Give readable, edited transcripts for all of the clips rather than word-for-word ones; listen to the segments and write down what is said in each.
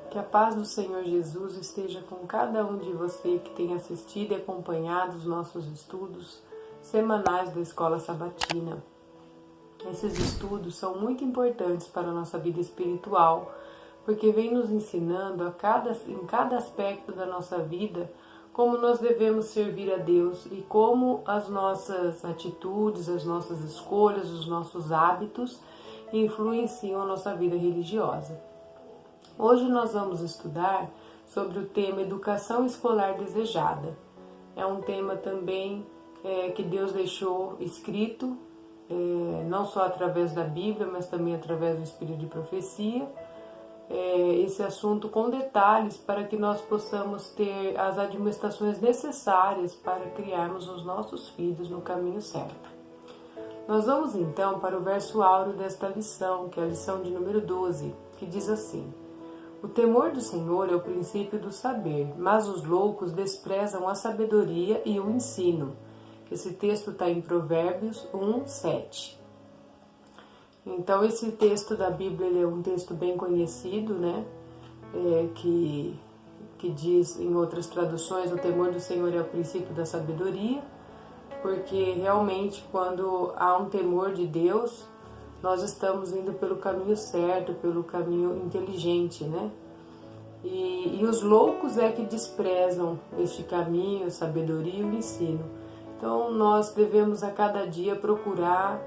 Que a paz do Senhor Jesus esteja com cada um de você que tem assistido e acompanhado os nossos estudos semanais da Escola Sabatina. Esses estudos são muito importantes para a nossa vida espiritual, porque vem nos ensinando em cada aspecto da nossa vida como nós devemos servir a Deus e como as nossas atitudes, as nossas escolhas, os nossos hábitos influenciam a nossa vida religiosa. Hoje nós vamos estudar sobre o tema Educação Escolar Desejada. É um tema também que Deus deixou escrito, não só através da Bíblia, mas também através do Espírito de Profecia. Esse assunto com detalhes para que nós possamos ter as admoestações necessárias para criarmos os nossos filhos no caminho certo. Nós vamos então para o verso áureo desta lição, que é a lição de número 12, que diz assim: O temor do Senhor é o princípio do saber, mas os loucos desprezam a sabedoria e o ensino. Esse texto está em Provérbios 1:7. Então esse texto da Bíblia ele é um texto bem conhecido, né? Que diz em outras traduções: o temor do Senhor é o princípio da sabedoria, porque realmente quando há um temor de Deus, nós estamos indo pelo caminho certo, pelo caminho inteligente, né? E os loucos é que desprezam este caminho, a sabedoria e o ensino. Então nós devemos a cada dia procurar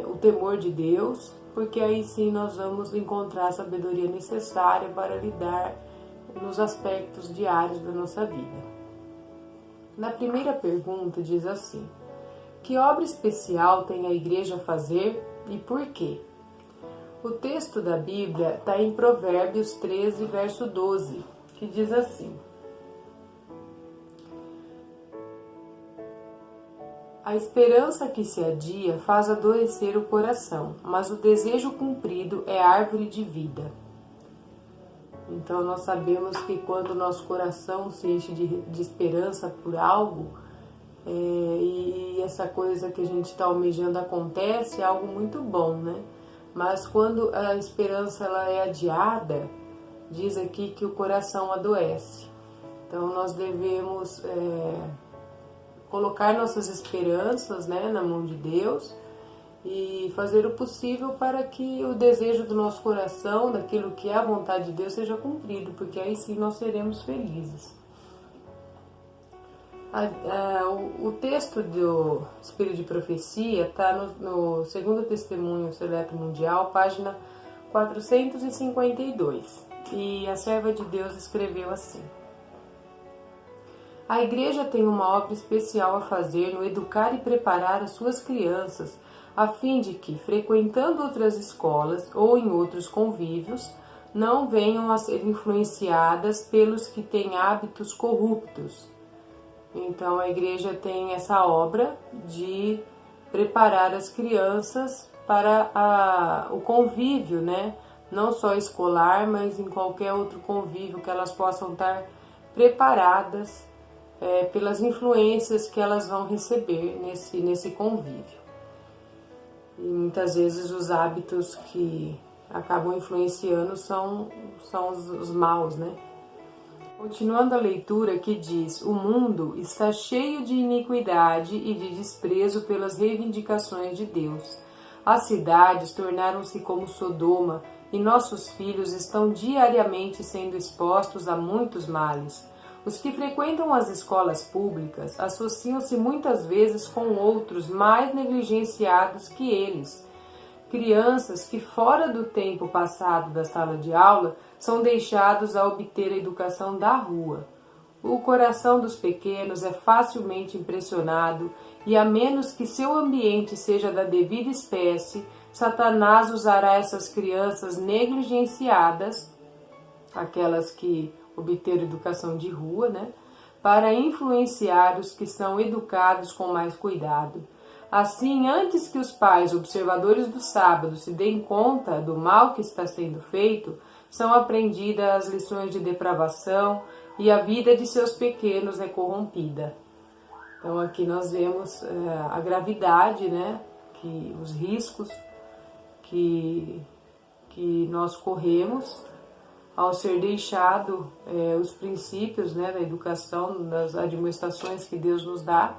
o temor de Deus, porque aí sim nós vamos encontrar a sabedoria necessária para lidar nos aspectos diários da nossa vida. Na primeira pergunta diz assim: que obra especial tem a igreja a fazer e por quê? O texto da Bíblia está em Provérbios 13, verso 12, que diz assim: A esperança que se adia faz adoecer o coração, mas o desejo cumprido é árvore de vida. Então nós sabemos que quando o nosso coração se enche de esperança por algo, e essa coisa que a gente está almejando acontece, é algo muito bom, né? Mas quando a esperança ela é adiada, diz aqui que o coração adoece. Então nós devemos colocar nossas esperanças, né, na mão de Deus e fazer o possível para que o desejo do nosso coração, daquilo que é a vontade de Deus, seja cumprido, porque aí sim nós seremos felizes. O texto do Espírito de Profecia está no Segundo Testemunho Seleto Mundial, página 452, e a serva de Deus escreveu assim: A igreja tem uma obra especial a fazer no educar e preparar as suas crianças, a fim de que, frequentando outras escolas ou em outros convívios, não venham a ser influenciadas pelos que têm hábitos corruptos. Então a igreja tem essa obra de preparar as crianças para o convívio, né? Não só escolar, mas em qualquer outro convívio, que elas possam estar preparadas pelas influências que elas vão receber nesse convívio. E muitas vezes os hábitos que acabam influenciando são os maus, né? Continuando a leitura, que diz: O mundo está cheio de iniquidade e de desprezo pelas reivindicações de Deus. As cidades tornaram-se como Sodoma e nossos filhos estão diariamente sendo expostos a muitos males. Os que frequentam as escolas públicas associam-se muitas vezes com outros mais negligenciados que eles. Crianças que, fora do tempo passado da sala de aula, são deixados a obter a educação da rua. O coração dos pequenos é facilmente impressionado e, a menos que seu ambiente seja da devida espécie, Satanás usará essas crianças negligenciadas, aquelas que obteram educação de rua, né, para influenciar os que são educados com mais cuidado. Assim, antes que os pais observadores do sábado se deem conta do mal que está sendo feito, são aprendidas as lições de depravação e a vida de seus pequenos é corrompida. Então aqui nós vemos a gravidade, né, os riscos que nós corremos ao ser deixado os princípios, né, da educação, das admoestações que Deus nos dá,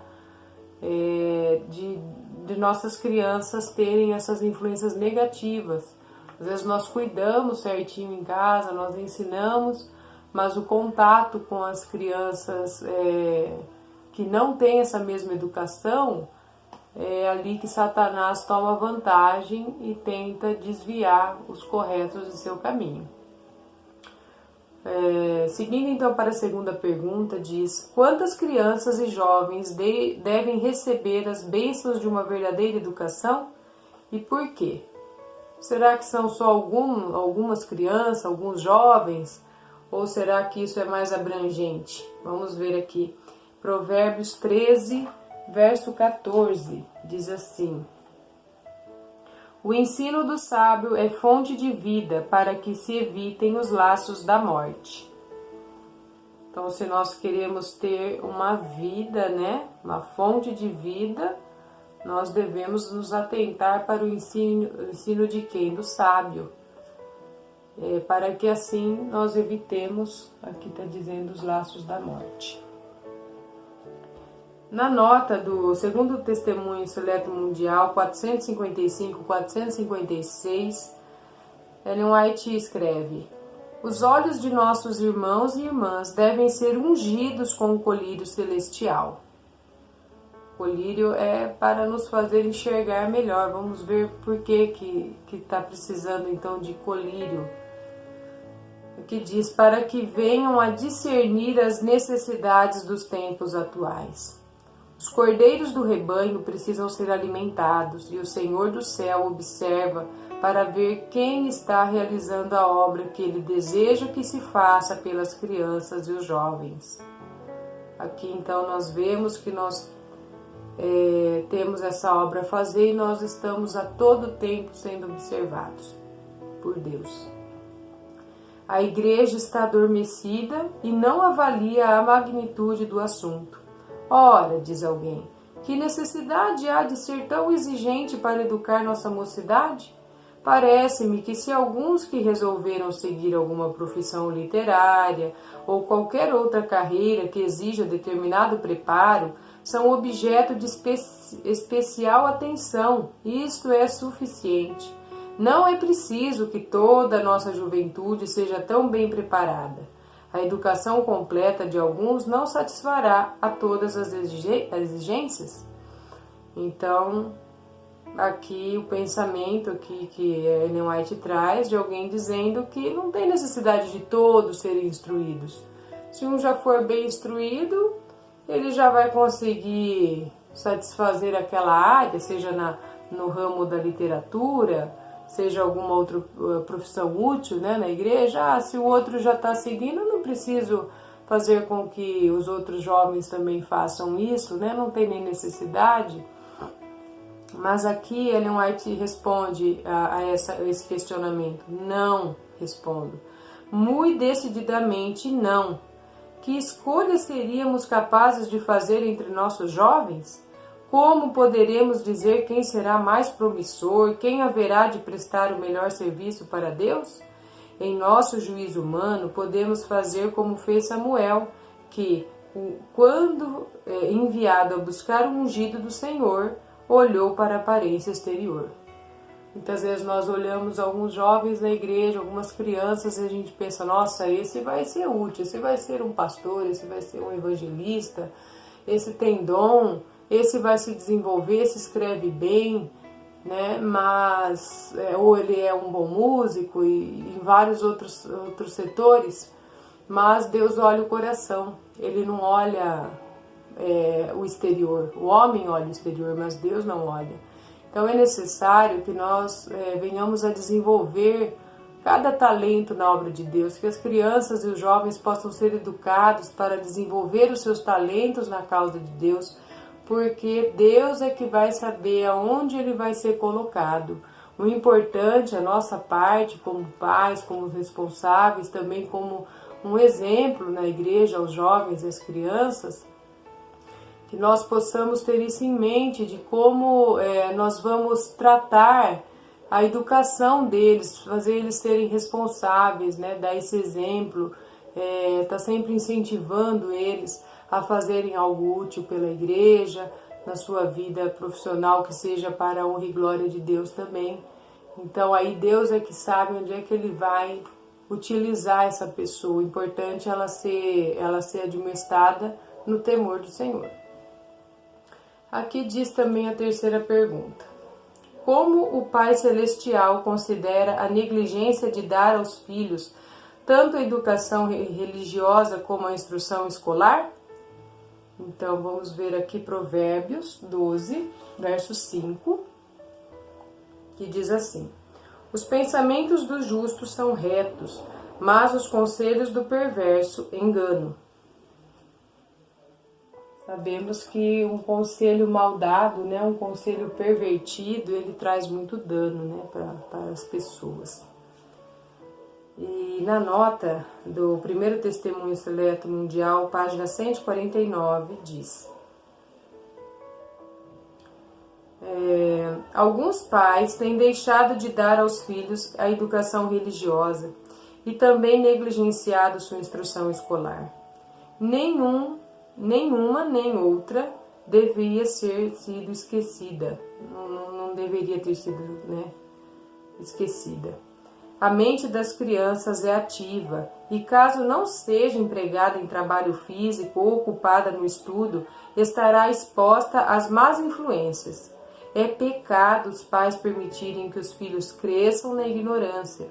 de nossas crianças terem essas influências negativas. Às vezes nós cuidamos certinho em casa, nós ensinamos, mas o contato com as crianças que não têm essa mesma educação, é ali que Satanás toma vantagem e tenta desviar os corretos de seu caminho. Seguindo então para a segunda pergunta, diz: quantas crianças e jovens devem receber as bênçãos de uma verdadeira educação e por quê? Será que são só algumas crianças, alguns jovens? Ou será que isso é mais abrangente? Vamos ver aqui. Provérbios 13, verso 14, diz assim: o ensino do sábio é fonte de vida para que se evitem os laços da morte. Então, se nós queremos ter uma vida, né, uma fonte de vida, nós devemos nos atentar para o ensino de quem? Do sábio. Para que assim nós evitemos, aqui está dizendo, os laços da morte. Na nota do Segundo Testemunho Seleto Mundial 455-456, Ellen White escreve: os olhos de nossos irmãos e irmãs devem ser ungidos com o colírio celestial. O colírio é para nos fazer enxergar melhor. Vamos ver por que está precisando então de colírio. Que diz: para que venham a discernir as necessidades dos tempos atuais. Os cordeiros do rebanho precisam ser alimentados, e o Senhor do céu observa para ver quem está realizando a obra que ele deseja que se faça pelas crianças e os jovens. Aqui então nós vemos que nós temos essa obra a fazer e nós estamos a todo tempo sendo observados por Deus. A igreja está adormecida e não avalia a magnitude do assunto. Ora, diz alguém, que necessidade há de ser tão exigente para educar nossa mocidade? Parece-me que se alguns que resolveram seguir alguma profissão literária ou qualquer outra carreira que exija determinado preparo, são objeto de especial atenção, isto é suficiente. Não é preciso que toda a nossa juventude seja tão bem preparada. A educação completa de alguns não satisfará a todas as exigências. Então, aqui o pensamento que Ellen White traz de alguém dizendo que não tem necessidade de todos serem instruídos. Se um já for bem instruído, ele já vai conseguir satisfazer aquela área, seja no ramo da literatura, seja alguma outra profissão útil, né, na igreja. Se o outro já está seguindo, eu não preciso fazer com que os outros jovens também façam isso, né? Não tem nem necessidade. Mas aqui Ellen White responde a esse questionamento: não respondo. Muito decididamente não. Que escolha seríamos capazes de fazer entre nossos jovens? Como poderemos dizer quem será mais promissor, quem haverá de prestar o melhor serviço para Deus? Em nosso juízo humano, podemos fazer como fez Samuel, que, quando enviado a buscar o ungido do Senhor, olhou para a aparência exterior. Muitas vezes nós olhamos alguns jovens na igreja, algumas crianças, e a gente pensa: nossa, esse vai ser útil, esse vai ser um pastor, esse vai ser um evangelista, esse tem dom, esse vai se desenvolver, esse escreve bem, né? Mas ou ele é um bom músico e em vários outros setores, mas Deus olha o coração, ele não olha o exterior. O homem olha o exterior, mas Deus não olha. Então é necessário que nós venhamos a desenvolver cada talento na obra de Deus, que as crianças e os jovens possam ser educados para desenvolver os seus talentos na causa de Deus, porque Deus é que vai saber aonde ele vai ser colocado. O importante, a nossa parte como pais, como responsáveis, também como um exemplo na igreja aos jovens e às crianças, que nós possamos ter isso em mente, de como nós vamos tratar a educação deles, fazer eles serem responsáveis, né? Dar esse exemplo, tá sempre incentivando eles a fazerem algo útil pela igreja, na sua vida profissional, que seja para a honra e glória de Deus também. Então aí Deus é que sabe onde é que Ele vai utilizar essa pessoa. O importante é ela ser admoestada no temor do Senhor. Aqui diz também a terceira pergunta. Como o Pai Celestial considera a negligência de dar aos filhos tanto a educação religiosa como a instrução escolar? Então vamos ver aqui Provérbios 12, verso 5, que diz assim: Os pensamentos dos justos são retos, mas os conselhos do perverso engano. Sabemos que um conselho mal dado, né, um conselho pervertido, ele traz muito dano, né, para as pessoas. E na nota do Primeiro Testemunho Seleto Mundial, página 149, diz: alguns pais têm deixado de dar aos filhos a educação religiosa e também negligenciado sua instrução escolar. Nenhuma nem outra devia ter sido esquecida. Não deveria ter sido, né, esquecida. A mente das crianças é ativa e, caso não seja empregada em trabalho físico ou ocupada no estudo, estará exposta às más influências. É pecado os pais permitirem que os filhos cresçam na ignorância.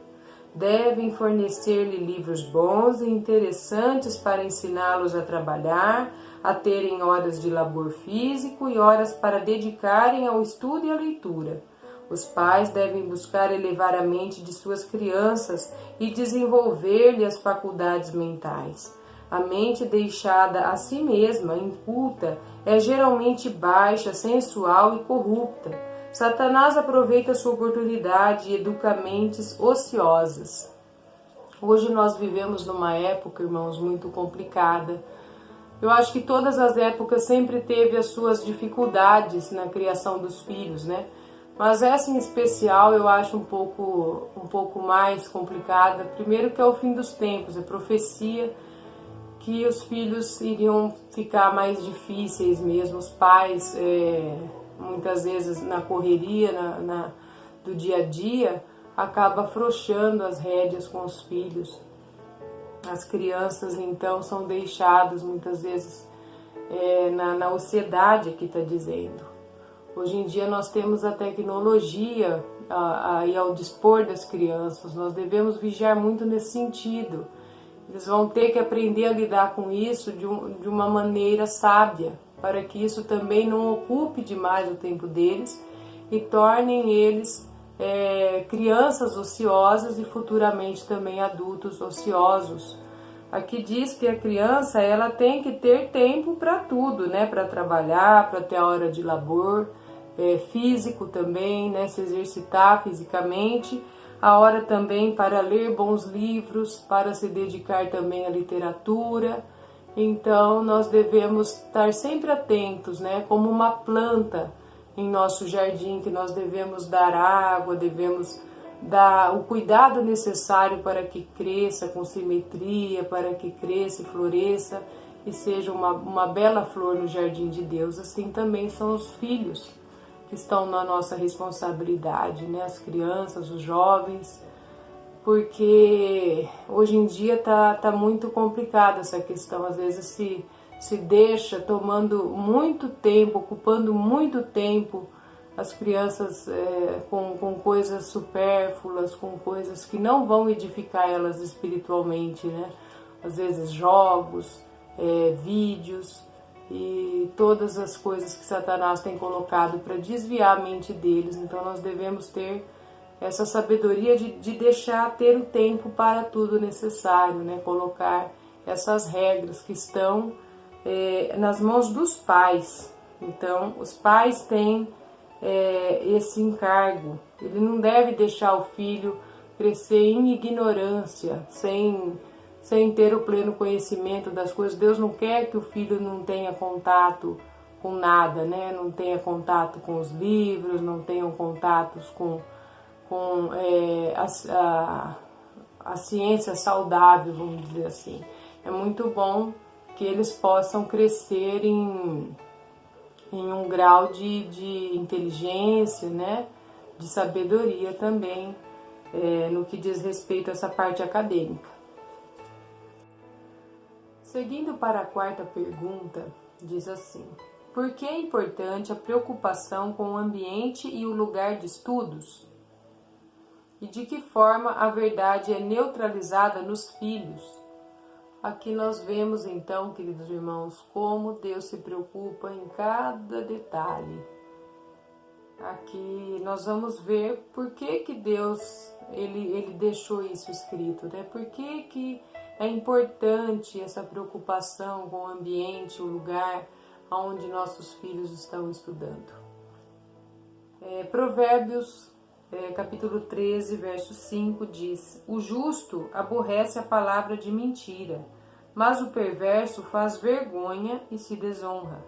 Devem fornecer-lhe livros bons e interessantes para ensiná-los a trabalhar, a terem horas de labor físico e horas para dedicarem ao estudo e à leitura. Os pais devem buscar elevar a mente de suas crianças e desenvolver-lhe as faculdades mentais. A mente deixada a si mesma, inculta, é geralmente baixa, sensual e corrupta. Satanás aproveita sua oportunidade e educa mentes ociosas. Hoje nós vivemos numa época, irmãos, muito complicada. Eu acho que todas as épocas sempre teve as suas dificuldades na criação dos filhos, né? Mas essa em especial eu acho um pouco mais complicada. Primeiro que é o fim dos tempos, é profecia que os filhos iriam ficar mais difíceis mesmo. Os pais, muitas vezes na correria do dia a dia, acaba afrouxando as rédeas com os filhos. As crianças então são deixadas muitas vezes na ociosidade, aqui está dizendo. Hoje em dia nós temos a tecnologia aí ao dispor das crianças, nós devemos vigiar muito nesse sentido. Eles vão ter que aprender a lidar com isso de uma maneira sábia, para que isso também não ocupe demais o tempo deles e tornem eles crianças ociosas e futuramente também adultos ociosos. Aqui diz que a criança ela tem que ter tempo para tudo, né? Para trabalhar, para ter a hora de labor, físico também, né? Se exercitar fisicamente, a hora também para ler bons livros, para se dedicar também à literatura. Então nós devemos estar sempre atentos, né? Como uma planta em nosso jardim, que nós devemos dar água, devemos dar o cuidado necessário para que cresça com simetria, para que cresça e floresça e seja uma bela flor no jardim de Deus. Assim também são os filhos que estão na nossa responsabilidade, né? As crianças, os jovens, porque hoje em dia tá muito complicada essa questão. Às vezes se deixa tomando muito tempo, ocupando muito tempo as crianças com coisas supérfluas, com coisas que não vão edificar elas espiritualmente, né? Às vezes jogos, vídeos e todas as coisas que Satanás tem colocado para desviar a mente deles. Então nós devemos ter essa sabedoria de deixar ter o tempo para tudo necessário, né? Colocar essas regras que estão nas mãos dos pais. Então os pais têm esse encargo. Ele não deve deixar o filho crescer em ignorância, sem ter o pleno conhecimento das coisas. Deus não quer que o filho não tenha contato com nada, né? Não tenha contato com os livros, não tenha contatos com com a ciência saudável, vamos dizer assim. É muito bom que eles possam crescer em um grau de inteligência, né? De sabedoria também, no que diz respeito a essa parte acadêmica. Seguindo para a quarta pergunta, diz assim: por que é importante a preocupação com o ambiente e o lugar de estudos? E de que forma a verdade é neutralizada nos filhos? Aqui nós vemos então, queridos irmãos, como Deus se preocupa em cada detalhe. Aqui nós vamos ver por que Deus ele deixou isso escrito, né? Por que é importante essa preocupação com o ambiente, o lugar onde nossos filhos estão estudando. Provérbios capítulo 13, verso 5 diz: o justo aborrece a palavra de mentira, mas o perverso faz vergonha e se desonra.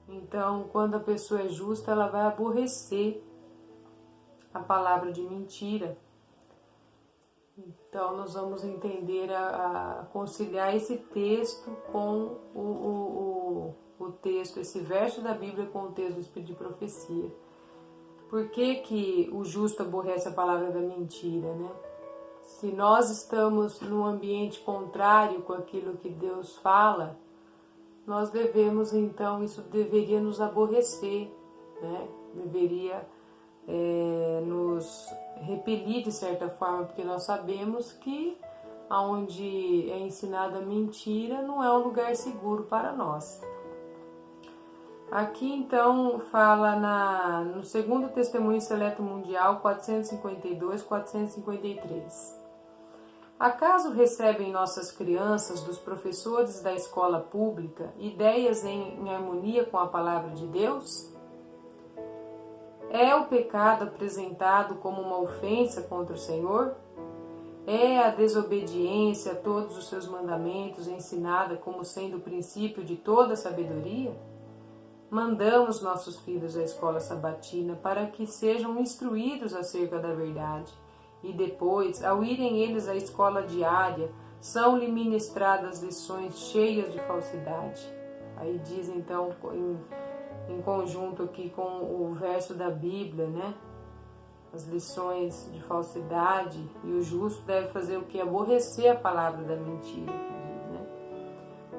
Então, quando a pessoa é justa, ela vai aborrecer a palavra de mentira. Então, nós vamos entender a conciliar esse texto com o texto, esse verso da Bíblia com o texto do Espírito de Profecia. Por que o justo aborrece a palavra da mentira, né? Se nós estamos num ambiente contrário com aquilo que Deus fala, nós devemos, então, isso deveria nos aborrecer, né? Deveria nos repelir de certa forma, porque nós sabemos que onde é ensinada a mentira não é um lugar seguro para nós. Aqui então fala no segundo Testemunho Seleto Mundial 452-453. Acaso recebem nossas crianças dos professores da escola pública ideias em harmonia com a palavra de Deus? É o pecado apresentado como uma ofensa contra o Senhor? É a desobediência a todos os seus mandamentos ensinada como sendo o princípio de toda sabedoria? Mandamos nossos filhos à escola sabatina para que sejam instruídos acerca da verdade. E depois, ao irem eles à escola diária, são-lhe ministradas lições cheias de falsidade. Aí diz então, em conjunto aqui com o verso da Bíblia, né? As lições de falsidade, e o justo deve fazer o que? Aborrecer a palavra da mentira, que diz, né?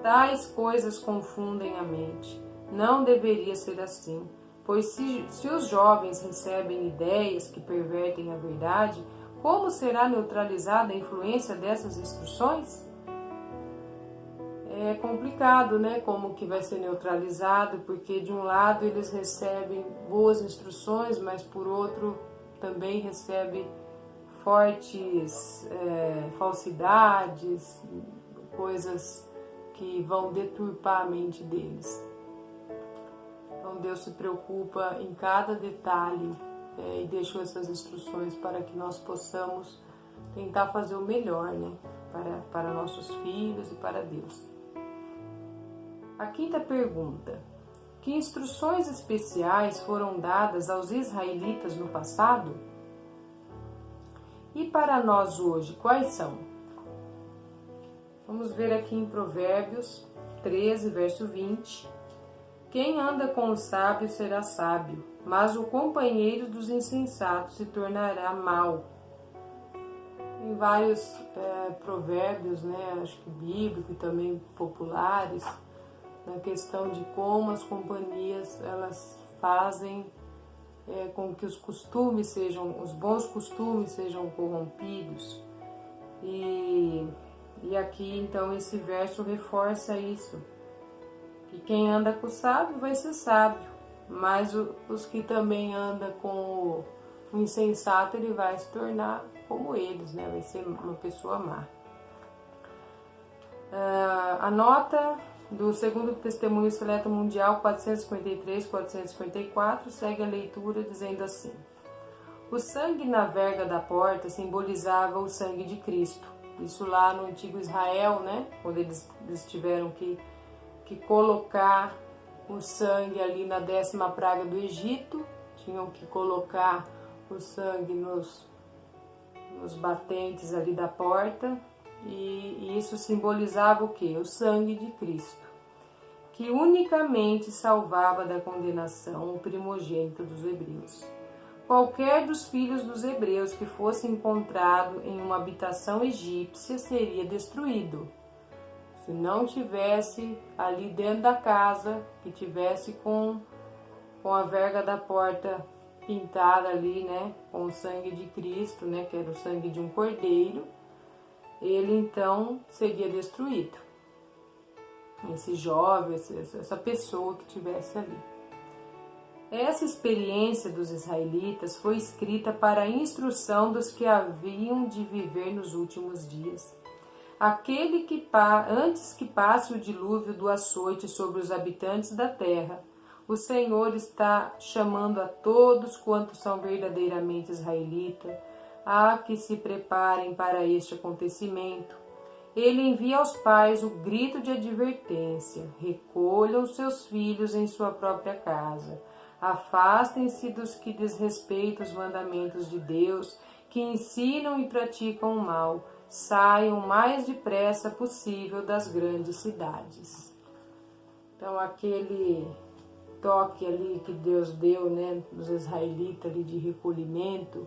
Tais coisas confundem a mente. Não deveria ser assim, pois se os jovens recebem ideias que pervertem a verdade, como será neutralizada a influência dessas instruções? É complicado, né? Como que vai ser neutralizado, porque de um lado eles recebem boas instruções, mas por outro também recebem fortes falsidades, coisas que vão deturpar a mente deles. Então Deus se preocupa em cada detalhe e deixou essas instruções para que nós possamos tentar fazer o melhor, né? Para nossos filhos e para Deus. A quinta pergunta: que instruções especiais foram dadas aos israelitas no passado? E para nós hoje, quais são? Vamos ver aqui em Provérbios 13, verso 20. Quem anda com os sábios será sábio, mas o companheiro dos insensatos se tornará mau. Em vários provérbios, né, acho que bíblicos e também populares, na questão de como as companhias elas fazem com que os bons costumes sejam corrompidos. E aqui então esse verso reforça isso. Que quem anda com o sábio vai ser sábio, mas os que também andam com o insensato, ele vai se tornar como eles, né? Vai ser uma pessoa má. A nota do segundo Testemunho Seleto Mundial 453-454 segue a leitura dizendo assim: o sangue na verga da porta simbolizava o sangue de Cristo. Isso lá no antigo Israel, né? Quando eles tiveram que colocar o sangue ali na 10ª praga do Egito, tinham que colocar o sangue nos batentes ali da porta, e isso simbolizava o quê? O sangue de Cristo, que unicamente salvava da condenação o primogênito dos hebreus. Qualquer dos filhos dos hebreus que fosse encontrado em uma habitação egípcia seria destruído. Se não tivesse ali dentro da casa, que tivesse com a verga da porta pintada ali, né, com o sangue de Cristo, né, que era o sangue de um cordeiro, ele então seria destruído. Esse jovem, essa pessoa que tivesse ali. Essa experiência dos israelitas foi escrita para a instrução dos que haviam de viver nos últimos dias. Aquele que antes que passe o dilúvio do açoite sobre os habitantes da terra, o Senhor está chamando a todos quantos são verdadeiramente israelitas a que se preparem para este acontecimento. Ele envia aos pais o grito de advertência: recolham seus filhos em sua própria casa. Afastem-se dos que desrespeitam os mandamentos de Deus, que ensinam e praticam o mal. Saiam o mais depressa possível das grandes cidades. Então, aquele toque ali que Deus deu, né, dos israelitas ali de recolhimento,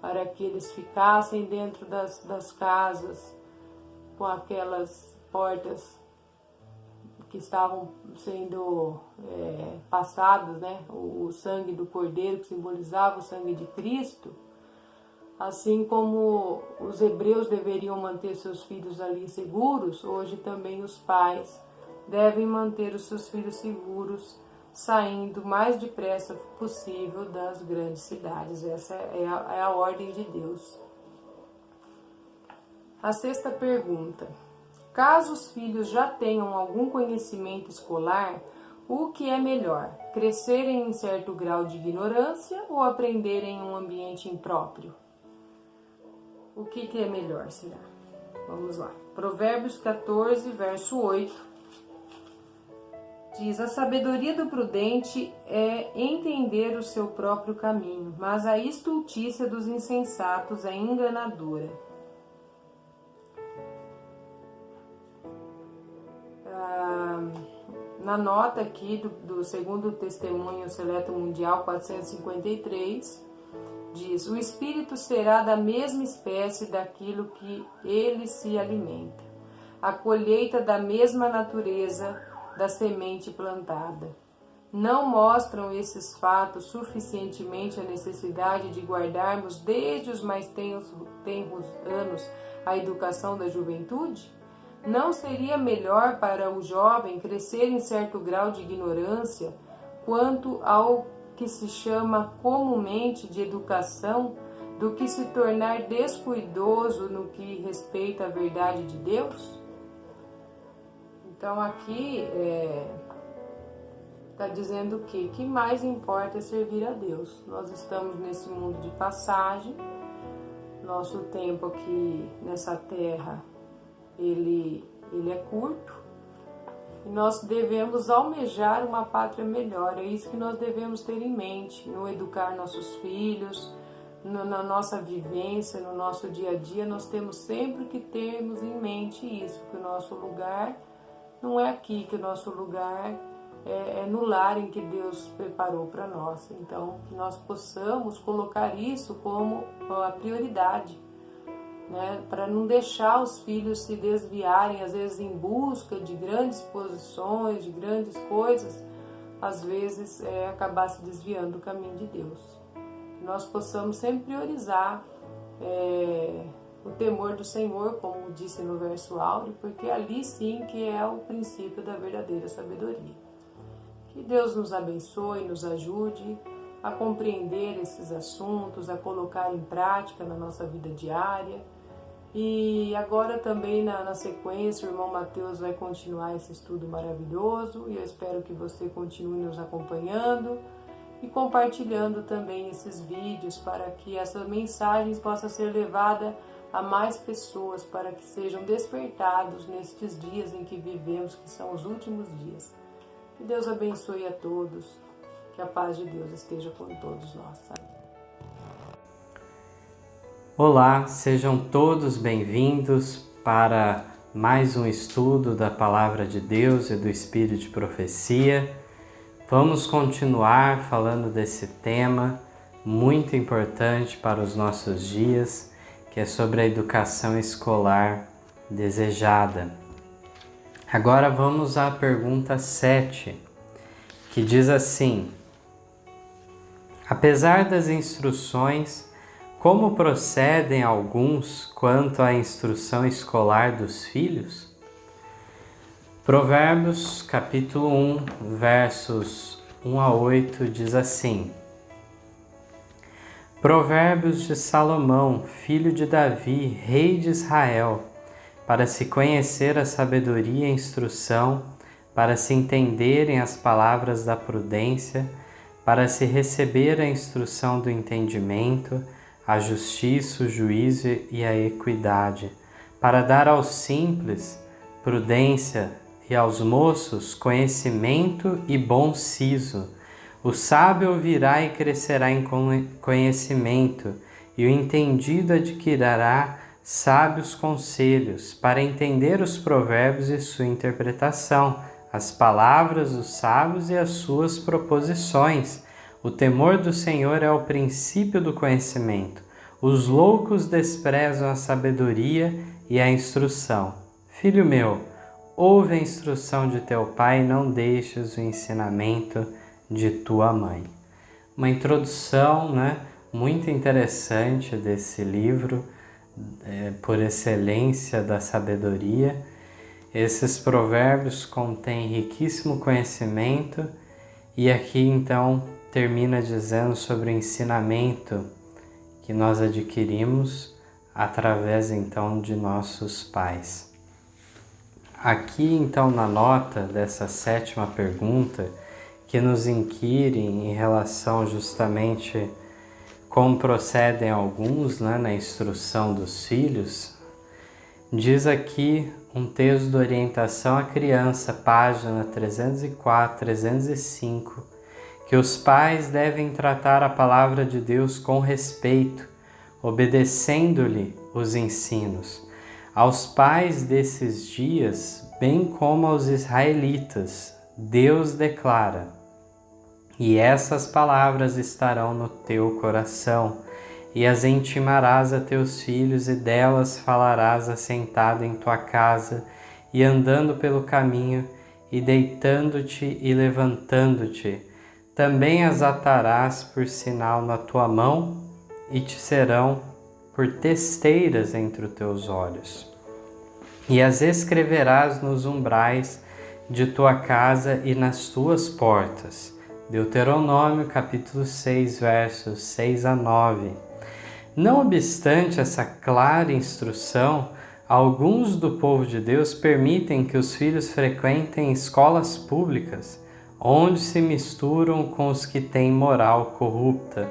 para que eles ficassem dentro das casas, com aquelas portas que estavam sendo passadas, né, o sangue do cordeiro, que simbolizava o sangue de Cristo. Assim como os hebreus deveriam manter seus filhos ali seguros, hoje também os pais devem manter os seus filhos seguros, saindo o mais depressa possível das grandes cidades. Essa é a ordem de Deus. A sexta pergunta: caso os filhos já tenham algum conhecimento escolar, o que é melhor? Crescerem em certo grau de ignorância ou aprenderem em um ambiente impróprio? O que é melhor, será? Vamos lá. Provérbios 14, verso 8. Diz: a sabedoria do prudente é entender o seu próprio caminho, mas a estultícia dos insensatos é enganadora. Na nota aqui do segundo testemunho seleto mundial 453, diz: o espírito será da mesma espécie daquilo que ele se alimenta, a colheita da mesma natureza da semente plantada. Não mostram esses fatos suficientemente a necessidade de guardarmos desde os mais tenros anos a educação da juventude? Não seria melhor para o jovem crescer em certo grau de ignorância quanto ao que se chama comumente de educação, do que se tornar descuidoso no que respeita à verdade de Deus? Então aqui está dizendo o quê? Que mais importa é servir a Deus. Nós estamos nesse mundo de passagem, nosso tempo aqui nessa terra ele é curto, e nós devemos almejar uma pátria melhor. É isso que nós devemos ter em mente, no educar nossos filhos, na nossa vivência, no nosso dia a dia. Nós temos sempre que termos em mente isso, que o nosso lugar não é aqui, que o nosso lugar é no lar em que Deus preparou para nós. Então, que nós possamos colocar isso como a prioridade, né, para não deixar os filhos se desviarem, às vezes em busca de grandes posições, de grandes coisas, às vezes acabar se desviando do caminho de Deus. Que nós possamos sempre priorizar o temor do Senhor, como disse no verso áureo, porque ali sim que é o princípio da verdadeira sabedoria. Que Deus nos abençoe, nos ajude a compreender esses assuntos, a colocar em prática na nossa vida diária. E agora também na sequência o irmão Mateus vai continuar esse estudo maravilhoso, e eu espero que você continue nos acompanhando e compartilhando também esses vídeos, para que essas mensagens possam ser levadas a mais pessoas, para que sejam despertados nestes dias em que vivemos, que são os últimos dias. Que Deus abençoe a todos, que a paz de Deus esteja com todos nós. Amém. Olá, sejam todos bem-vindos para mais um estudo da Palavra de Deus e do Espírito de Profecia. Vamos continuar falando desse tema muito importante para os nossos dias, que é sobre a educação escolar desejada. Agora vamos à pergunta 7, que diz assim: apesar das instruções, como procedem alguns quanto à instrução escolar dos filhos? Provérbios, capítulo 1, versos 1 a 8, diz assim: Provérbios de Salomão, filho de Davi, rei de Israel, para se conhecer a sabedoria e a instrução, para se entenderem as palavras da prudência, para se receber a instrução do entendimento, a justiça, o juízo e a equidade, para dar aos simples prudência e aos moços conhecimento e bom siso. O sábio ouvirá e crescerá em conhecimento, e o entendido adquirirá sábios conselhos, para entender os provérbios e sua interpretação, as palavras dos sábios e as suas proposições. O temor do Senhor é o princípio do conhecimento. Os loucos desprezam a sabedoria e a instrução. Filho meu, ouve a instrução de teu pai e não deixes o ensinamento de tua mãe. Uma introdução, muito interessante desse livro, por excelência da sabedoria. Esses provérbios contêm riquíssimo conhecimento e aqui então termina dizendo sobre o ensinamento que nós adquirimos através então de nossos pais. Aqui então na nota dessa 7ª pergunta, que nos inquire em relação justamente como procedem alguns na instrução dos filhos, diz aqui um texto de orientação à criança, página 304, 305, que os pais devem tratar a palavra de Deus com respeito, obedecendo-lhe os ensinos. Aos pais desses dias, bem como aos israelitas, Deus declara: e essas palavras estarão no teu coração, e as intimarás a teus filhos, e delas falarás assentado em tua casa, e andando pelo caminho, e deitando-te e levantando-te. Também as atarás por sinal na tua mão, e te serão por testeiras entre os teus olhos. E as escreverás nos umbrais de tua casa e nas tuas portas. Deuteronômio, capítulo 6, versos 6 a 9. Não obstante essa clara instrução, alguns do povo de Deus permitem que os filhos frequentem escolas públicas, onde se misturam com os que têm moral corrupta.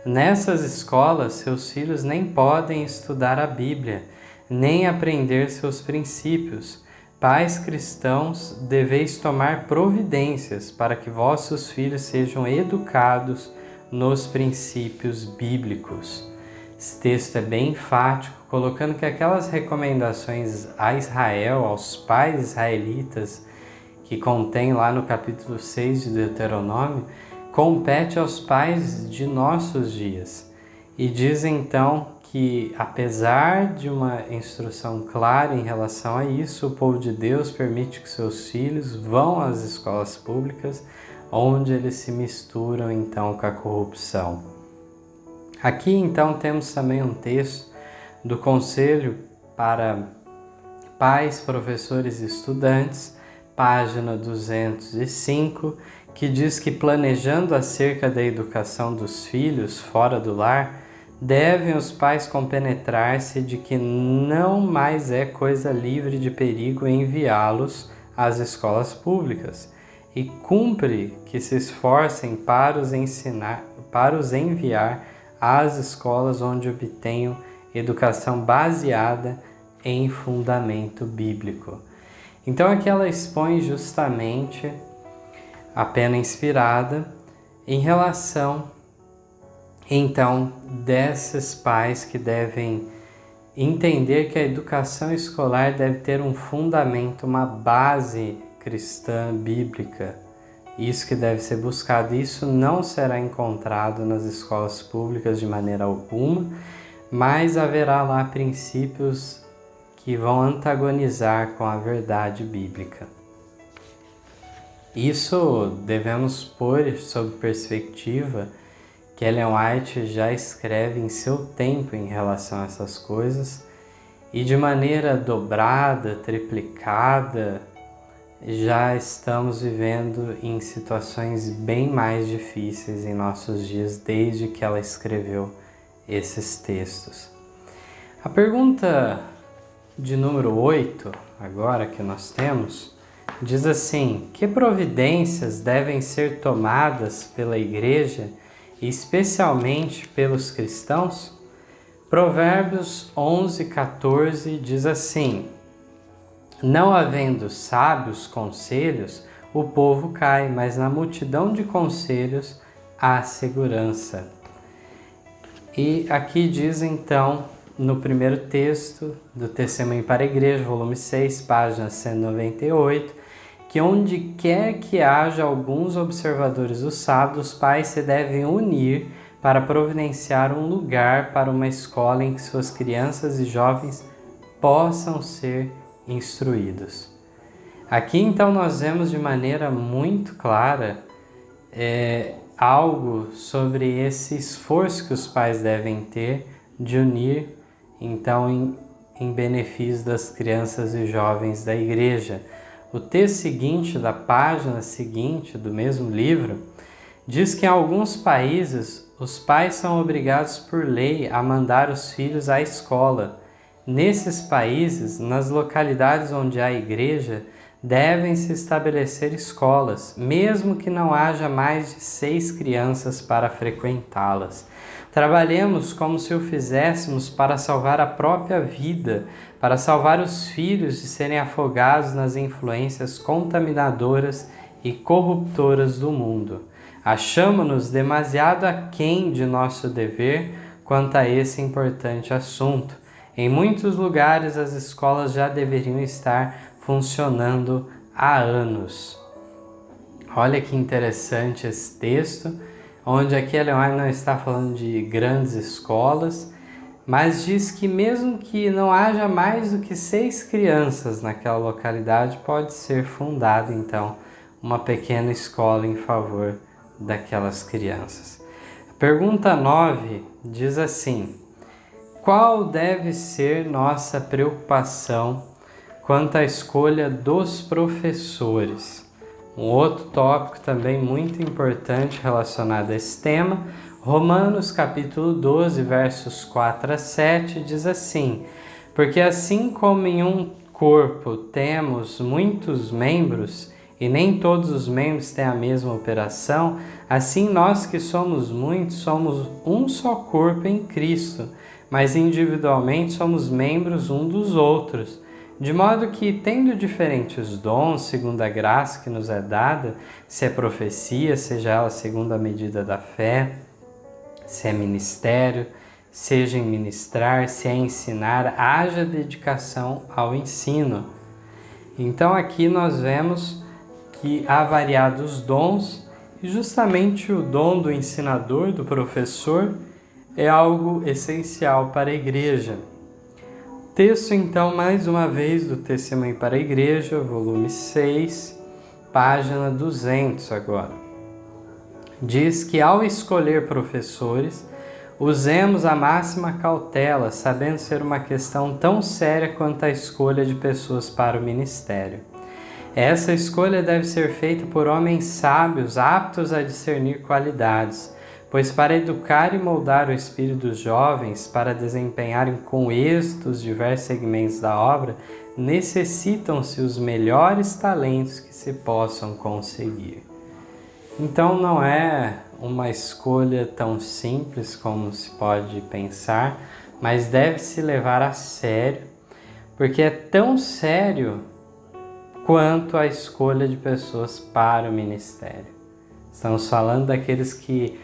Nessas escolas, seus filhos nem podem estudar a Bíblia, nem aprender seus princípios. Pais cristãos, deveis tomar providências para que vossos filhos sejam educados nos princípios bíblicos. Esse texto é bem enfático, colocando que aquelas recomendações a Israel, aos pais israelitas, que contém lá no capítulo 6 de Deuteronômio, compete aos pais de nossos dias. E diz então que, apesar de uma instrução clara em relação a isso, o povo de Deus permite que seus filhos vão às escolas públicas, onde eles se misturam então com a corrupção. Aqui então temos também um texto do Conselho para Pais, Professores e Estudantes, página 205, que diz que, planejando acerca da educação dos filhos fora do lar, devem os pais compenetrar-se de que não mais é coisa livre de perigo enviá-los às escolas públicas, e cumpre que se esforcem para os enviar às escolas onde obtenham educação baseada em fundamento bíblico. Então aqui ela expõe justamente a pena inspirada em relação Então, desses pais que devem entender que a educação escolar deve ter um fundamento, uma base cristã, bíblica. Isso que deve ser buscado. Isso não será encontrado nas escolas públicas de maneira alguma, mas haverá lá princípios que vão antagonizar com a verdade bíblica. Isso devemos pôr sob perspectiva que Ellen White já escreve em seu tempo em relação a essas coisas, e de maneira dobrada, triplicada, já estamos vivendo em situações bem mais difíceis em nossos dias desde que ela escreveu esses textos. A pergunta de número 8, agora que nós temos, diz assim: que providências devem ser tomadas pela Igreja, especialmente pelos cristãos? Provérbios 11:14 diz assim: não havendo sábios conselhos, o povo cai, mas na multidão de conselhos há segurança. E aqui diz então, no primeiro texto do Testemunho para a Igreja, volume 6, página 198, que onde quer que haja alguns observadores do sábado, os pais se devem unir para providenciar um lugar para uma escola em que suas crianças e jovens possam ser instruídos. Aqui então nós vemos de maneira muito clara algo sobre esse esforço que os pais devem ter de unir então em benefício das crianças e jovens da igreja. O texto seguinte, da página seguinte do mesmo livro, diz que em alguns países os pais são obrigados por lei a mandar os filhos à escola. Nesses países, nas localidades onde há igreja, devem se estabelecer escolas, mesmo que não haja mais de 6 crianças para frequentá-las. Trabalhemos como se o fizéssemos para salvar a própria vida, para salvar os filhos de serem afogados nas influências contaminadoras e corruptoras do mundo. Achamo-nos demasiado aquém de nosso dever quanto a esse importante assunto. Em muitos lugares as escolas já deveriam estar funcionando há anos. Olha que interessante esse texto, onde aqui Ellen White não está falando de grandes escolas, mas diz que mesmo que não haja mais do que 6 crianças naquela localidade, pode ser fundada então uma pequena escola em favor daquelas crianças. A pergunta 9 diz assim: qual deve ser nossa preocupação quanto à escolha dos professores? Um outro tópico também muito importante relacionado a esse tema, Romanos capítulo 12, versos 4 a 7, diz assim: porque assim como em um corpo temos muitos membros, e nem todos os membros têm a mesma operação, assim nós que somos muitos, somos um só corpo em Cristo, mas individualmente somos membros um dos outros. De modo que, tendo diferentes dons, segundo a graça que nos é dada, se é profecia, seja ela segundo a medida da fé, se é ministério, seja em ministrar, se é ensinar, haja dedicação ao ensino. Então aqui nós vemos que há variados dons, e justamente o dom do ensinador, do professor, é algo essencial para a igreja. Texto então, mais uma vez, do Testemunho para a Igreja, volume 6, página 200 agora. Diz que ao escolher professores, usemos a máxima cautela, sabendo ser uma questão tão séria quanto a escolha de pessoas para o ministério. Essa escolha deve ser feita por homens sábios, aptos a discernir qualidades, pois para educar e moldar o espírito dos jovens, para desempenharem com êxito os diversos segmentos da obra, necessitam-se os melhores talentos que se possam conseguir. Então não é uma escolha tão simples como se pode pensar, mas deve se levar a sério, porque é tão sério quanto a escolha de pessoas para o ministério. Estamos falando daqueles que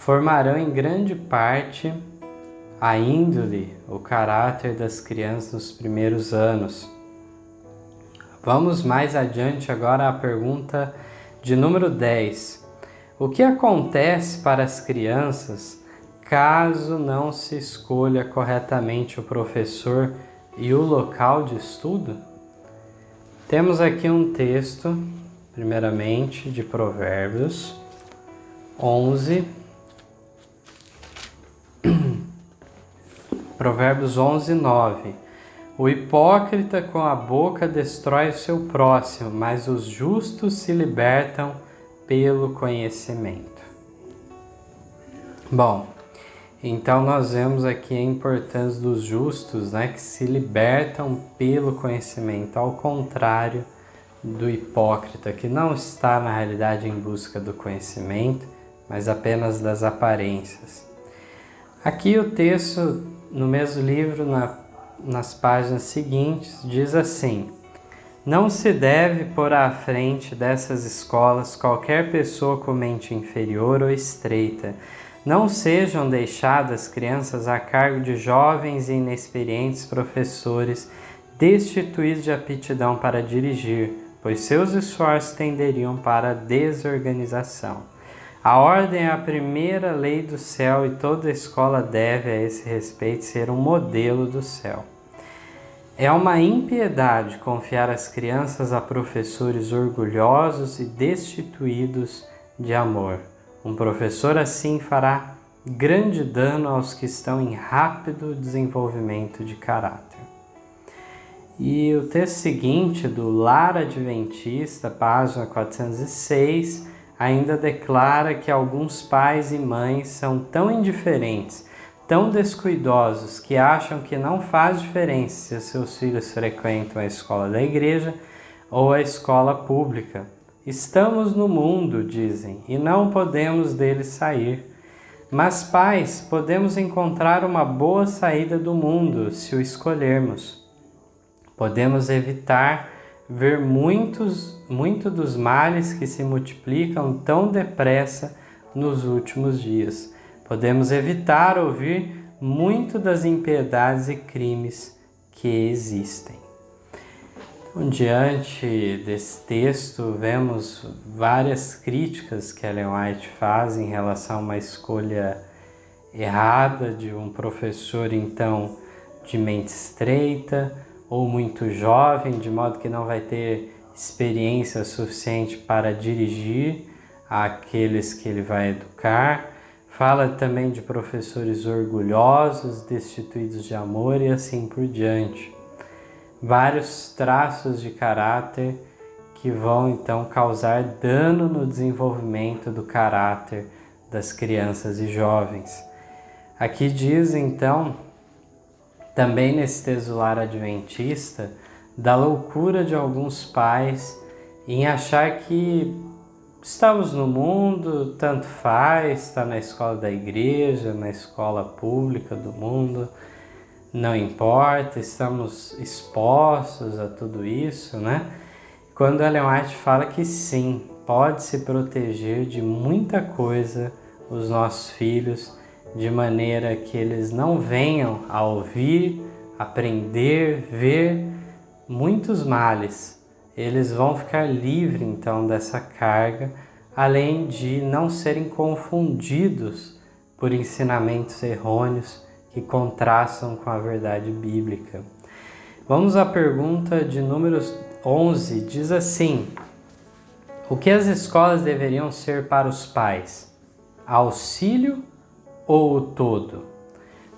formarão em grande parte a índole, o caráter das crianças nos primeiros anos. Vamos mais adiante agora à pergunta de número 10. O que acontece para as crianças caso não se escolha corretamente o professor e o local de estudo? Temos aqui um texto, primeiramente, de Provérbios 11. Provérbios 11, 9. O hipócrita com a boca destrói o seu próximo, mas os justos se libertam pelo conhecimento. Bom, então nós vemos aqui a importância dos justos, que se libertam pelo conhecimento, ao contrário do hipócrita, que não está na realidade em busca do conhecimento, mas apenas das aparências. Aqui o texto, no mesmo livro, nas páginas seguintes, diz assim: não se deve pôr à frente dessas escolas qualquer pessoa com mente inferior ou estreita. Não sejam deixadas crianças a cargo de jovens e inexperientes professores destituídos de aptidão para dirigir, pois seus esforços tenderiam para a desorganização. A ordem é a primeira lei do céu e toda escola deve, a esse respeito, ser um modelo do céu. É uma impiedade confiar as crianças a professores orgulhosos e destituídos de amor. Um professor assim fará grande dano aos que estão em rápido desenvolvimento de caráter. E o texto seguinte, do Lar Adventista, página 406, ainda declara que alguns pais e mães são tão indiferentes, tão descuidosos, que acham que não faz diferença se os seus filhos frequentam a escola da igreja ou a escola pública. Estamos no mundo, dizem, e não podemos dele sair. Mas, pais, podemos encontrar uma boa saída do mundo se o escolhermos. Podemos evitar ver muito dos males que se multiplicam tão depressa nos últimos dias. Podemos evitar ouvir muito das impiedades e crimes que existem. Então, diante desse texto, vemos várias críticas que Ellen White faz em relação a uma escolha errada de um professor, então, de mente estreita ou muito jovem, de modo que não vai ter experiência suficiente para dirigir aqueles que ele vai educar. Fala também de professores orgulhosos, destituídos de amor e assim por diante. Vários traços de caráter que vão então causar dano no desenvolvimento do caráter das crianças e jovens. Aqui diz então, também nesse texto Lar Adventista, da loucura de alguns pais em achar que estamos no mundo, tanto faz, está na escola da igreja, na escola pública do mundo, não importa, estamos expostos a tudo isso, Quando Ellen White fala que sim, pode se proteger de muita coisa os nossos filhos, de maneira que eles não venham a ouvir, aprender, ver muitos males. Eles vão ficar livres então dessa carga, além de não serem confundidos por ensinamentos errôneos que contrastam com a verdade bíblica. Vamos à pergunta de número 11, diz assim: o que as escolas deveriam ser para os pais? Auxílio ou o todo?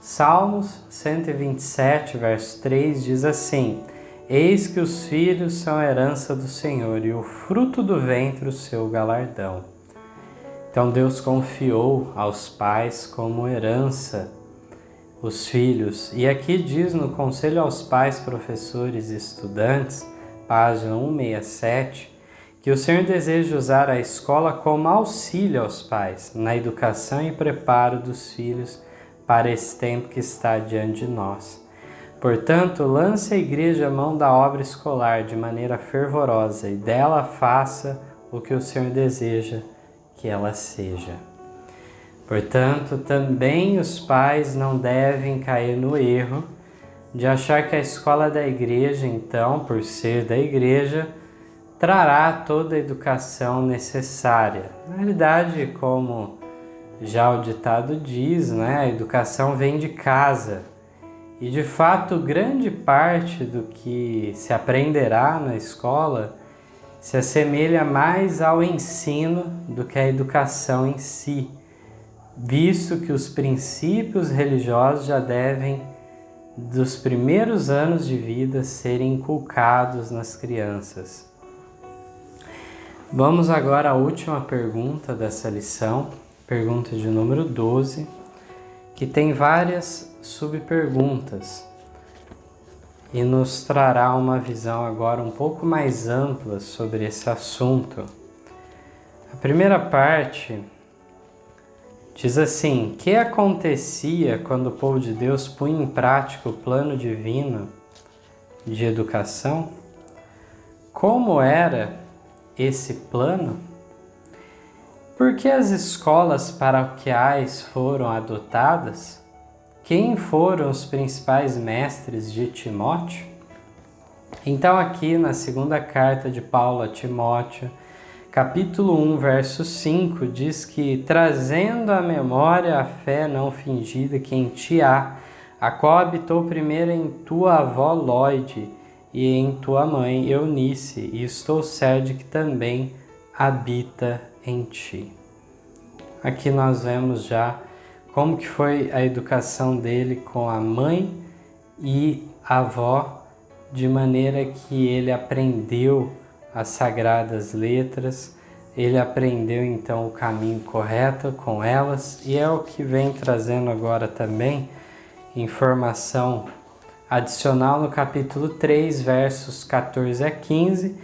Salmos 127, verso 3 diz assim: eis que os filhos são a herança do Senhor e o fruto do ventre o seu galardão. Então Deus confiou aos pais como herança os filhos. E aqui diz no Conselho aos Pais, Professores e Estudantes, página 167, que o Senhor deseja usar a escola como auxílio aos pais, na educação e preparo dos filhos para esse tempo que está diante de nós. Portanto, lance a igreja a mão da obra escolar de maneira fervorosa e dela faça o que o Senhor deseja que ela seja. Portanto, também os pais não devem cair no erro de achar que a escola da igreja, então, por ser da igreja, trará toda a educação necessária. Na realidade, como já o ditado diz, né, a educação vem de casa. E de fato, grande parte do que se aprenderá na escola se assemelha mais ao ensino do que à educação em si, visto que os princípios religiosos já devem, dos primeiros anos de vida, serem inculcados nas crianças. Vamos agora à última pergunta dessa lição, pergunta de número 12, que tem várias subperguntas e nos trará uma visão agora um pouco mais ampla sobre esse assunto. A primeira parte diz assim: que acontecia quando o povo de Deus punha em prática o plano divino de educação? Como era esse plano? Por que as escolas paroquiais foram adotadas? Quem foram os principais mestres de Timóteo? Então aqui na segunda carta de Paulo a Timóteo, capítulo 1, verso 5, diz que trazendo à memória a fé não fingida que em ti há, a qual habitou primeiro em tua avó Lóide e em tua mãe Eunice, e estou certo de que também habita em ti. Aqui nós vemos já como que foi a educação dele com a mãe e a avó, de maneira que ele aprendeu as sagradas letras, ele aprendeu então o caminho correto com elas, e é o que vem trazendo agora também informação adicional no capítulo 3, versos 14 a 15.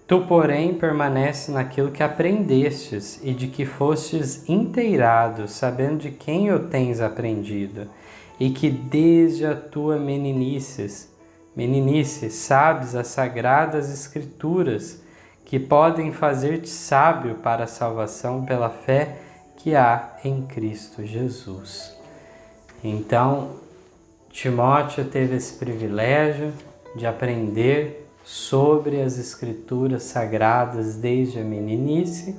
Tu, porém, permanece naquilo que aprendestes e de que fostes inteirado, sabendo de quem o tens aprendido, e que desde a tua meninice sabes as sagradas escrituras, que podem fazer-te sábio para a salvação pela fé que há em Cristo Jesus. Então, Timóteo teve esse privilégio de aprender sobre as escrituras sagradas desde a meninice,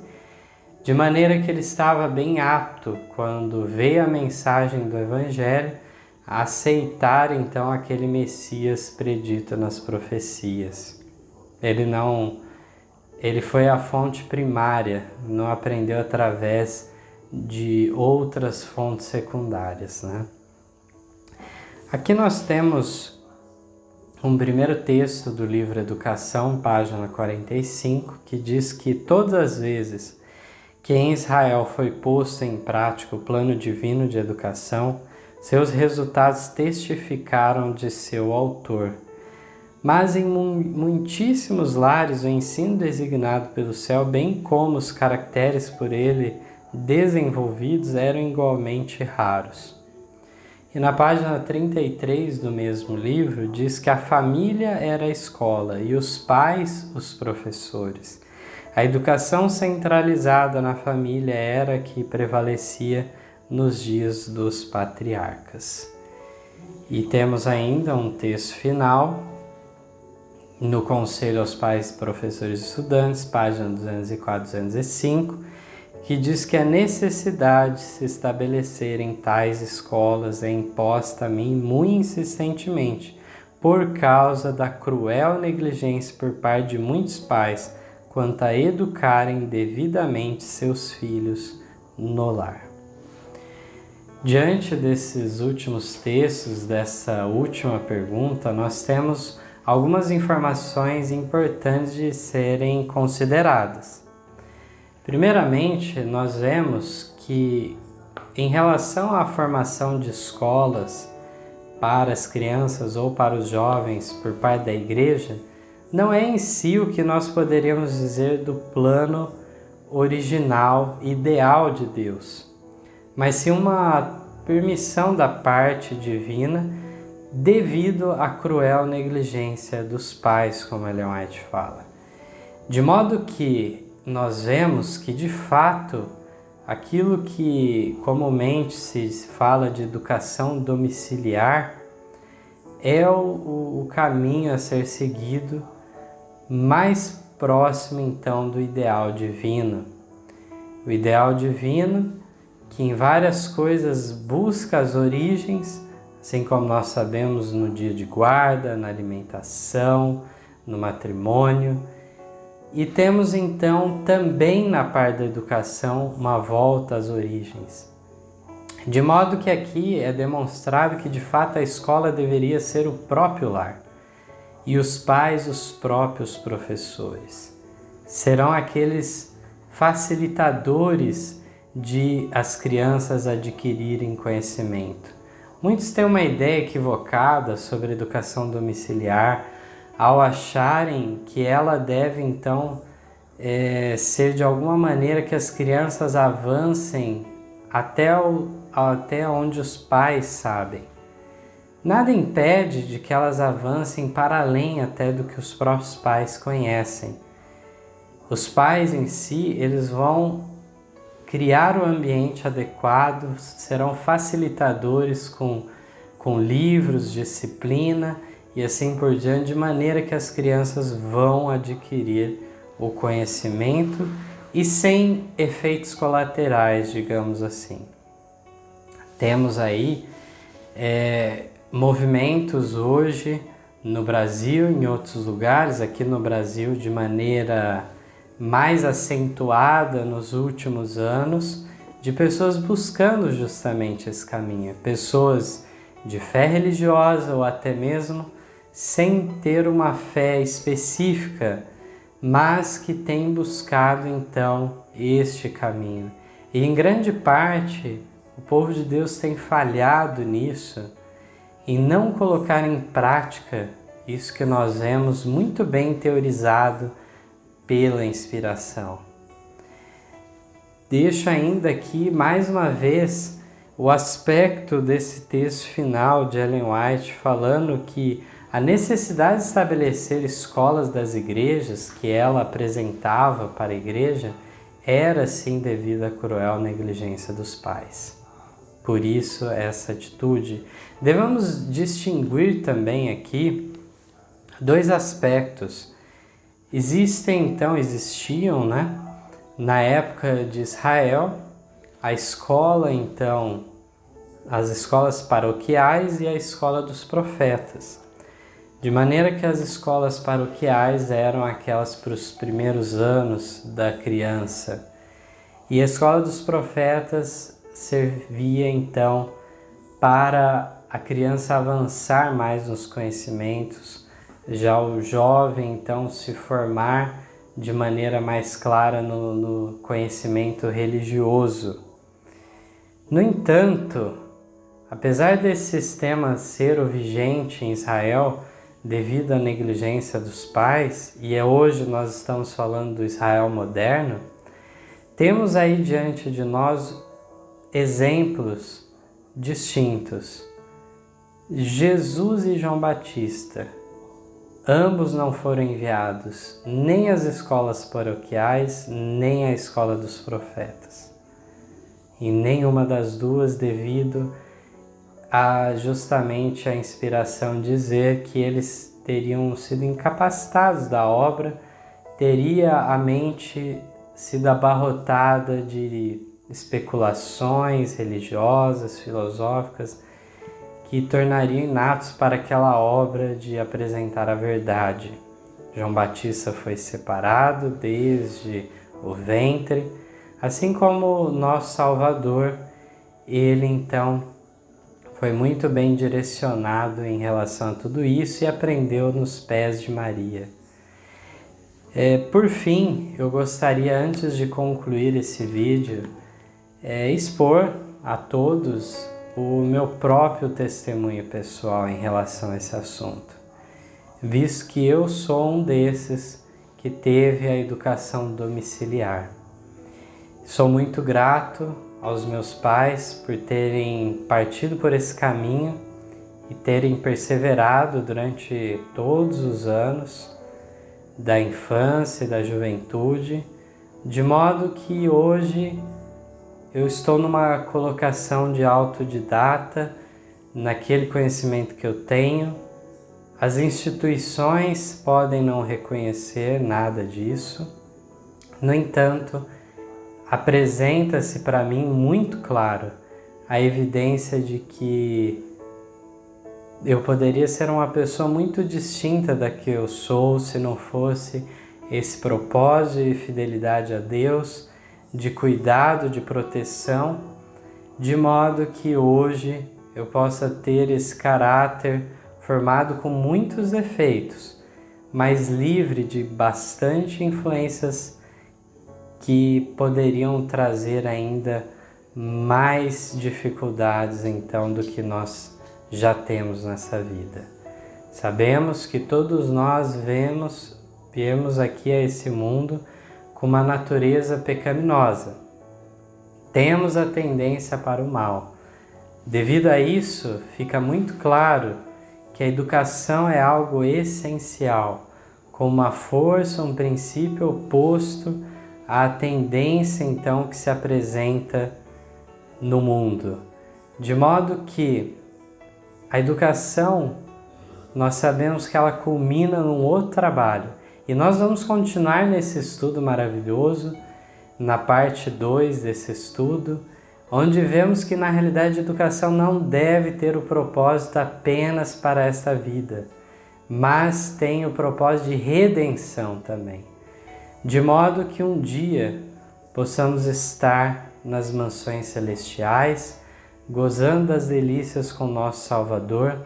de maneira que ele estava bem apto, quando veio a mensagem do Evangelho, a aceitar então aquele Messias predito nas profecias. Ele foi a fonte primária, não aprendeu através de outras fontes secundárias, né? Aqui nós temos um primeiro texto do livro Educação, página 45, que diz que todas as vezes que em Israel foi posto em prática o plano divino de educação, seus resultados testificaram de seu autor. Mas em muitíssimos lares o ensino designado pelo céu, bem como os caracteres por ele desenvolvidos, eram igualmente raros. E na página 33 do mesmo livro diz que a família era a escola e os pais os professores. A educação centralizada na família era a que prevalecia nos dias dos patriarcas. E temos ainda um texto final no Conselho aos Pais, Professores e Estudantes, página 204 e 205, que diz que a necessidade de se estabelecerem tais escolas é imposta a mim muito insistentemente, por causa da cruel negligência por parte de muitos pais quanto a educarem devidamente seus filhos no lar. Diante desses últimos textos, dessa última pergunta, nós temos algumas informações importantes de serem consideradas. Primeiramente, nós vemos que, em relação à formação de escolas para as crianças ou para os jovens por parte da igreja, não é em si o que nós poderíamos dizer do plano original, ideal de Deus, mas sim uma permissão da parte divina devido à cruel negligência dos pais, como Ellen White fala. De modo que nós vemos que, de fato, aquilo que comumente se fala de educação domiciliar é o caminho a ser seguido mais próximo então do ideal divino. O ideal divino que em várias coisas busca as origens, assim como nós sabemos no dia de guarda, na alimentação, no matrimônio. E temos então também na parte da educação uma volta às origens. De modo que aqui é demonstrado que de fato a escola deveria ser o próprio lar e os pais os próprios professores. Serão aqueles facilitadores de as crianças adquirirem conhecimento. Muitos têm uma ideia equivocada sobre a educação domiciliar ao acharem que ela deve então ser de alguma maneira que as crianças avancem até onde os pais sabem. Nada impede de que elas avancem para além até do que os próprios pais conhecem. Os pais em si, eles vão criar o ambiente adequado, serão facilitadores com livros, disciplina e assim por diante, de maneira que as crianças vão adquirir o conhecimento e sem efeitos colaterais, digamos assim. Temos aí movimentos hoje no Brasil, em outros lugares, aqui no Brasil de maneira mais acentuada nos últimos anos, de pessoas buscando justamente esse caminho, pessoas de fé religiosa ou até mesmo sem ter uma fé específica, mas que têm buscado então este caminho. E em grande parte, o povo de Deus tem falhado nisso, em não colocar em prática isso que nós vemos muito bem teorizado pela inspiração. Deixo ainda aqui mais uma vez o aspecto desse texto final de Ellen White falando que a necessidade de estabelecer escolas das igrejas que ela apresentava para a igreja era sim devido à cruel negligência dos pais. Por isso essa atitude. Devemos distinguir também aqui dois aspectos. Existiam, na época de Israel, a escola, então, as escolas paroquiais e a escola dos profetas. De maneira que as escolas paroquiais eram aquelas para os primeiros anos da criança. E a escola dos profetas servia, então, para a criança avançar mais nos conhecimentos, já o jovem, então, se formar de maneira mais clara no conhecimento religioso. No entanto, apesar desse sistema ser o vigente em Israel, devido à negligência dos pais, e hoje nós estamos falando do Israel moderno, temos aí diante de nós exemplos distintos. Jesus e João Batista, ambos não foram enviados nem às escolas paroquiais, nem à escola dos profetas. E nenhuma das duas devido a justamente a inspiração dizer que eles teriam sido incapacitados da obra, teria a mente sido abarrotada de especulações religiosas, filosóficas, que tornariam inatos para aquela obra de apresentar a verdade. João Batista foi separado desde o ventre, assim como nosso Salvador, ele então foi muito bem direcionado em relação a tudo isso e aprendeu nos pés de Maria. Por fim, eu gostaria, antes de concluir esse vídeo, expor a todos o meu próprio testemunho pessoal em relação a esse assunto, visto que eu sou um desses que teve a educação domiciliar. Sou muito grato aos meus pais por terem partido por esse caminho e terem perseverado durante todos os anos da infância e da juventude, de modo que hoje eu estou numa colocação de autodidata, naquele conhecimento que eu tenho. As instituições podem não reconhecer nada disso. No entanto, apresenta-se para mim muito claro a evidência de que eu poderia ser uma pessoa muito distinta da que eu sou se não fosse esse propósito de fidelidade a Deus, de cuidado, de proteção, de modo que hoje eu possa ter esse caráter formado com muitos defeitos, mas livre de bastante influências que poderiam trazer ainda mais dificuldades então do que nós já temos nessa vida. Sabemos que todos nós viemos aqui a esse mundo com uma natureza pecaminosa. Temos a tendência para o mal. Devido a isso, fica muito claro que a educação é algo essencial, com uma força, um princípio oposto à tendência então que se apresenta no mundo. De modo que a educação, nós sabemos que ela culmina num outro trabalho. E nós vamos continuar nesse estudo maravilhoso, na parte 2 desse estudo, onde vemos que na realidade a educação não deve ter o propósito apenas para esta vida, mas tem o propósito de redenção também. De modo que um dia possamos estar nas mansões celestiais, gozando das delícias com nosso Salvador,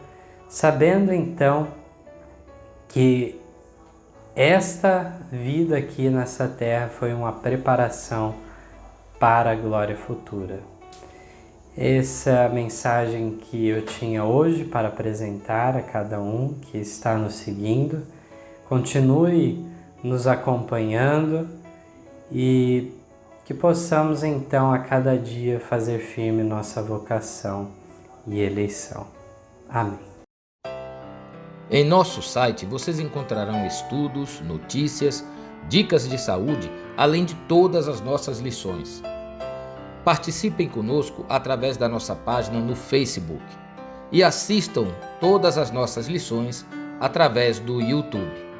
sabendo então que esta vida aqui nessa terra foi uma preparação para a glória futura. Essa é a mensagem que eu tinha hoje para apresentar a cada um que está nos seguindo. Continue nos acompanhando e que possamos então a cada dia fazer firme nossa vocação e eleição. Amém. Em nosso site vocês encontrarão estudos, notícias, dicas de saúde, além de todas as nossas lições. Participem conosco através da nossa página no Facebook e assistam todas as nossas lições através do YouTube.